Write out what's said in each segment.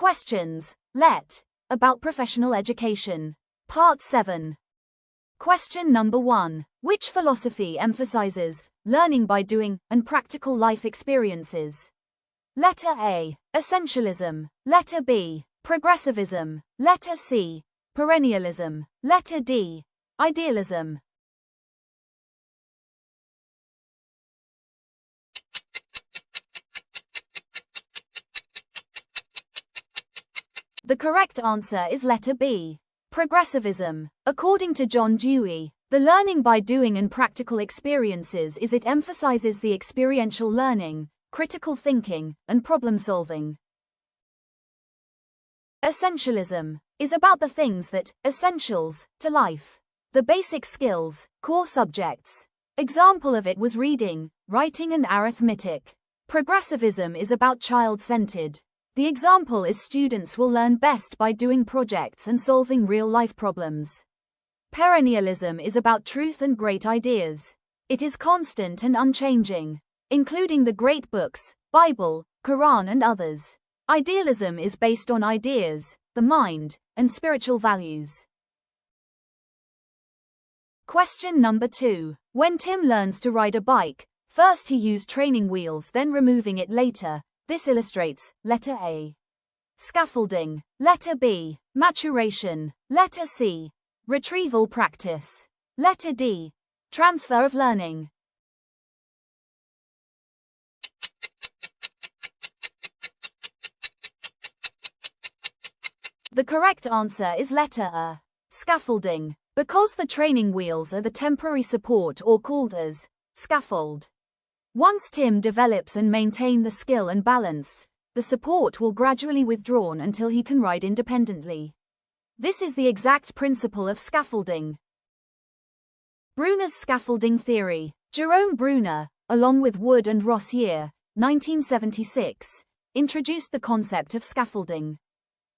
Questions. Let. About professional education. Part 7. Question number 1. Which philosophy emphasizes learning by doing and practical life experiences? Letter A. Essentialism. Letter B. Progressivism. Letter C. Perennialism. Letter D. Idealism. The correct answer is letter B. Progressivism. According to John Dewey, the learning by doing and practical experiences is it emphasizes the experiential learning, critical thinking, and problem solving. Essentialism is about the things that essentials to life. The basic skills, core subjects. Example of it was reading, writing and arithmetic. Progressivism is about child-centered. The example is students will learn best by doing projects and solving real-life problems. Perennialism is about truth and great ideas. It is constant and unchanging, including the great books, Bible, Quran and others. Idealism is based on ideas, the mind, and spiritual values. Question number 2. When Tim learns to ride a bike, first he used training wheels, then removing it later. This illustrates, letter A. Scaffolding. Letter B. Maturation. Letter C. Retrieval practice. Letter D. Transfer of learning. The correct answer is letter A. Scaffolding. Because the training wheels are the temporary support or called as scaffold. Once Tim develops and maintains the skill and balance, the support will gradually withdrawn until he can ride independently. This is the exact principle of scaffolding. Bruner's scaffolding theory. Jerome Bruner, along with Wood and Rossier, 1976, introduced the concept of scaffolding.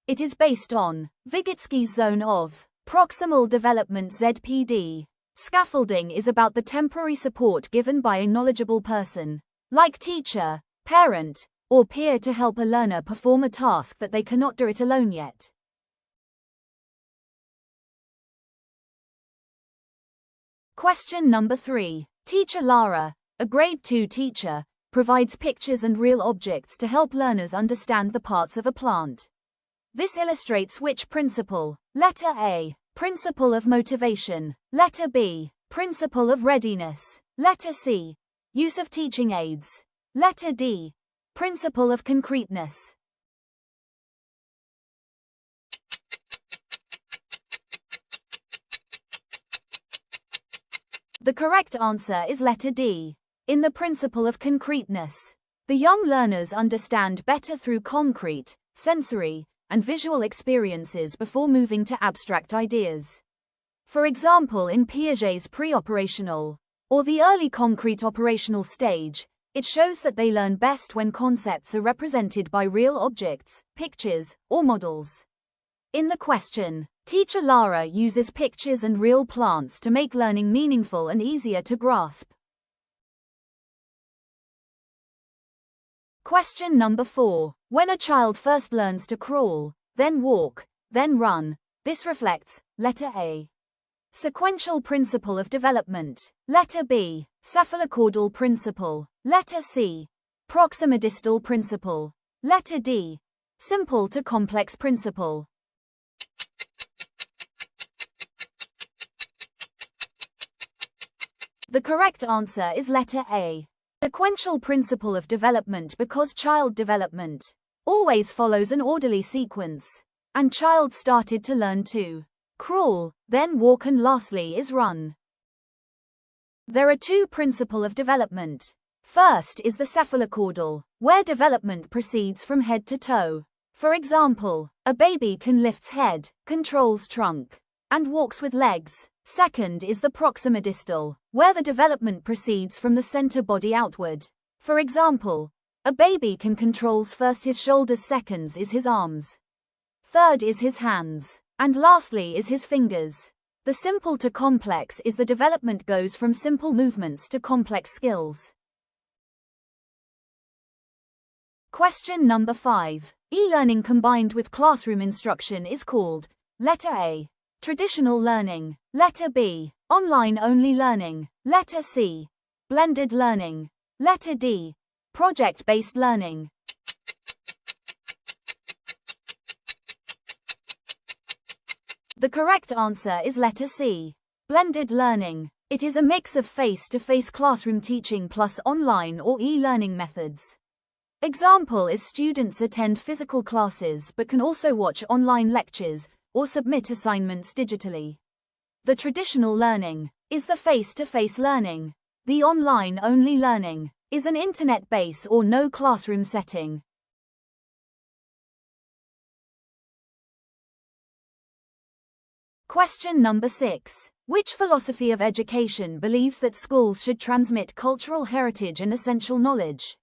It is based on Vygotsky's zone of proximal development ZPD. Scaffolding is about the temporary support given by a knowledgeable person, like teacher, parent, or peer to help a learner perform a task that they cannot do it alone yet. Question number 3. Teacher Lara, a grade 2 teacher, provides pictures and real objects to help learners understand the parts of a plant. This illustrates which principle? Letter A. Principle of motivation. Letter B. Principle of readiness. Letter C. Use of teaching aids. Letter D. Principle of concreteness. The correct answer is letter D. In the principle of concreteness, the young learners understand better through concrete, sensory, and visual experiences before moving to abstract ideas. For example, in Piaget's pre-operational, or the early concrete operational stage, it shows that they learn best when concepts are represented by real objects, pictures, or models. In the question, teacher Lara uses pictures and real plants to make learning meaningful and easier to grasp. Question number 4. When a child first learns to crawl, then walk, then run, this reflects, letter A. Sequential principle of development. Letter B. Cephalocaudal principle. Letter C. Proximodistal principle. Letter D. Simple to complex principle. The correct answer is letter A. Sequential principle of development, because child development always follows an orderly sequence, and child started to learn to crawl, then walk and lastly is run. There are two principles of development. First is the cephalocaudal, where development proceeds from head to toe. For example, a baby can lift head, controls trunk, and walks with legs. Second is the proximodistal, where the development proceeds from the center body outward. For example, a baby can controls first his shoulders, second is his arms, third is his hands, and lastly is his fingers. The simple to complex is the development goes from simple movements to complex skills. Question number 5. E-learning combined with classroom instruction is called letter A. Traditional learning. Letter B. Online-only learning. Letter C. Blended learning. Letter D. Project-based learning. The correct answer is letter C. Blended learning. It is a mix of face-to-face classroom teaching plus online or e-learning methods. Example is students attend physical classes but can also watch online lectures or submit assignments digitally. The traditional learning is the face-to-face learning. The online-only learning is an internet-based or no classroom setting. Question number 6. Which philosophy of education believes that schools should transmit cultural heritage and essential knowledge?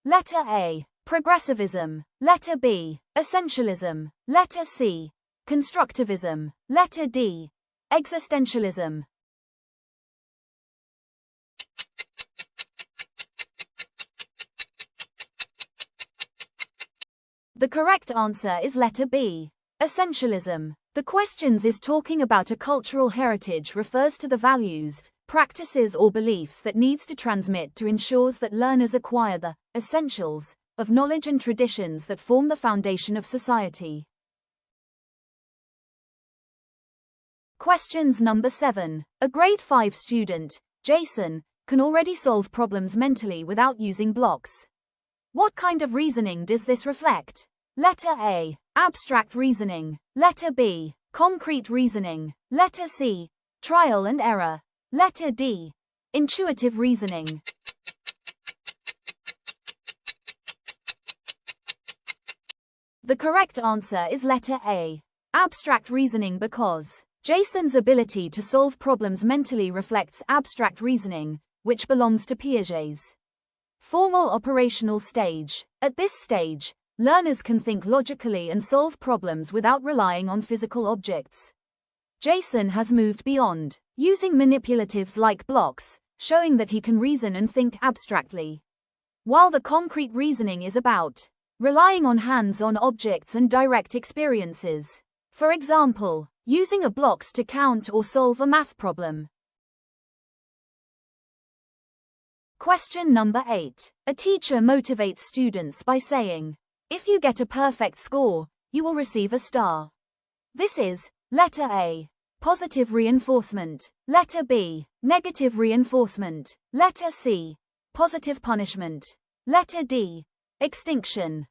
Letter A. Progressivism. Letter B. Essentialism. Letter C. Constructivism. Letter D. Existentialism. The correct answer is letter B. Essentialism. The questions is talking about a cultural heritage refers to the values, practices or beliefs that needs to transmit to ensures that learners acquire the essentials of knowledge and traditions that form the foundation of society. Questions number 7. A grade 5 student, Jason, can already solve problems mentally without using blocks. What kind of reasoning does this reflect? Letter A. Abstract reasoning. Letter B. Concrete reasoning. Letter C. Trial and error. Letter D. Intuitive reasoning. The correct answer is letter A. Abstract reasoning because Jason's ability to solve problems mentally reflects abstract reasoning, which belongs to Piaget's formal operational stage. At this stage, learners can think logically and solve problems without relying on physical objects. Jason has moved beyond using manipulatives like blocks, showing that he can reason and think abstractly. While the concrete reasoning is about relying on hands-on objects and direct experiences. For example, using a blocks to count or solve a math problem. Question number 8. A teacher motivates students by saying, "If you get a perfect score, you will receive a star." This is letter A. Positive reinforcement. Letter B. Negative reinforcement. Letter C. Positive punishment. Letter D. Extinction.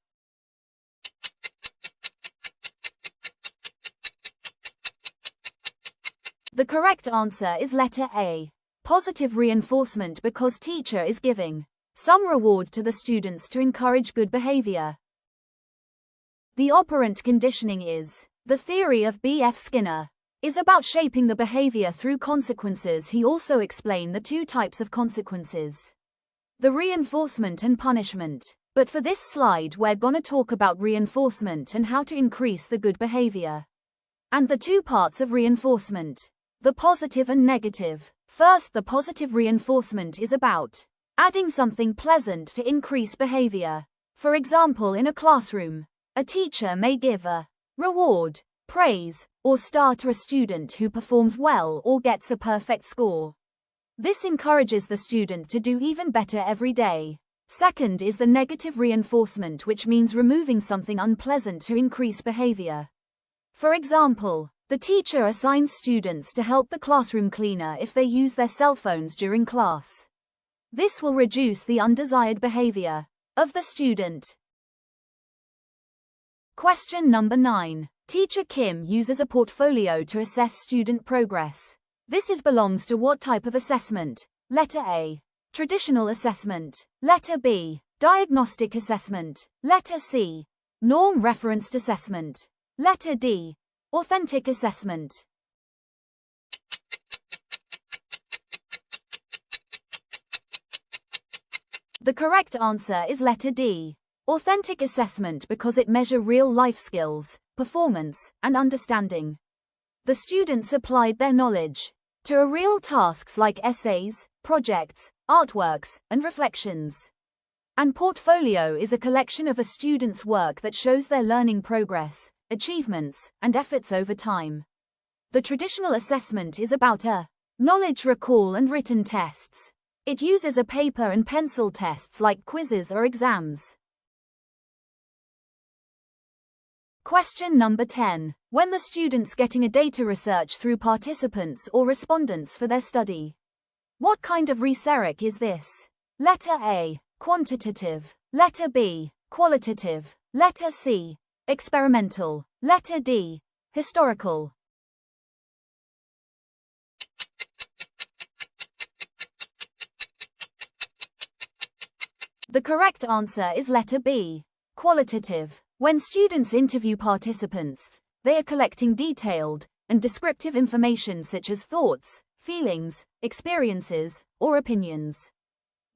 The correct answer is letter A. Positive reinforcement because teacher is giving some reward to the students to encourage good behavior. The operant conditioning is the theory of B.F. Skinner is about shaping the behavior through consequences. He also explained the two types of consequences, the reinforcement and punishment. But for this slide we're gonna talk about reinforcement and how to increase the good behavior. And the two parts of reinforcement, the positive and negative. First, the positive reinforcement is about adding something pleasant to increase behavior. For example, in a classroom, a teacher may give a reward, praise, or star to a student who performs well or gets a perfect score. This encourages the student to do even better every day. Second is the negative reinforcement, which means removing something unpleasant to increase behavior. For example, the teacher assigns students to help the classroom cleaner if they use their cell phones during class. This will reduce the undesired behavior of the student. Question number 9. Teacher Kim uses a portfolio to assess student progress. This belongs to what type of assessment? Letter A. Traditional assessment. Letter B. Diagnostic assessment. Letter C. Norm-referenced assessment. Letter D. Authentic assessment. The correct answer is letter D. Authentic assessment because it measures real life skills, performance, and understanding. The students applied their knowledge to real tasks like essays, projects, artworks, and reflections. And portfolio is a collection of a student's work that shows their learning progress, achievements, and efforts over time. The traditional assessment is about a knowledge recall and written tests. It uses a paper and pencil tests like quizzes or exams. Question number 10. When the students getting a data research through participants or respondents for their study? What kind of research is this? Letter A. Quantitative. Letter B. Qualitative. Letter C. Experimental. Letter D. Historical. The correct answer is letter B. Qualitative. When students interview participants, they are collecting detailed and descriptive information such as thoughts, feelings, experiences, or opinions.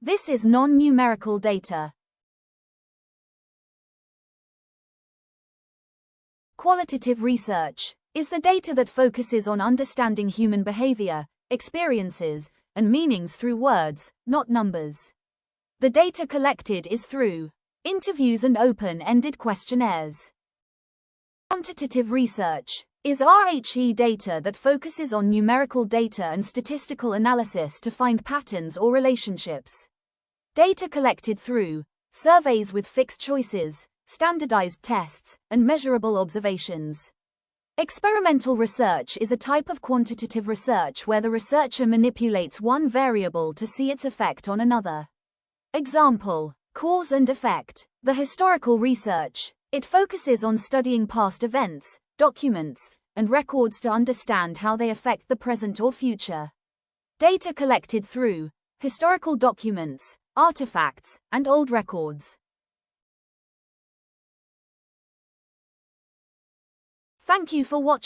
This is non-numerical data. Qualitative research is the data that focuses on understanding human behavior, experiences, and meanings through words, not numbers. The data collected is through interviews and open-ended questionnaires. Quantitative research is RHE data that focuses on numerical data and statistical analysis to find patterns or relationships. Data collected through surveys with fixed choices, standardized tests, and measurable observations. Experimental research is a type of quantitative research where the researcher manipulates one variable to see its effect on another. Example: cause and effect. The historical research. It focuses on studying past events, documents, and records to understand how they affect the present or future. Data collected through historical documents, artifacts, and old records. Thank you for watching.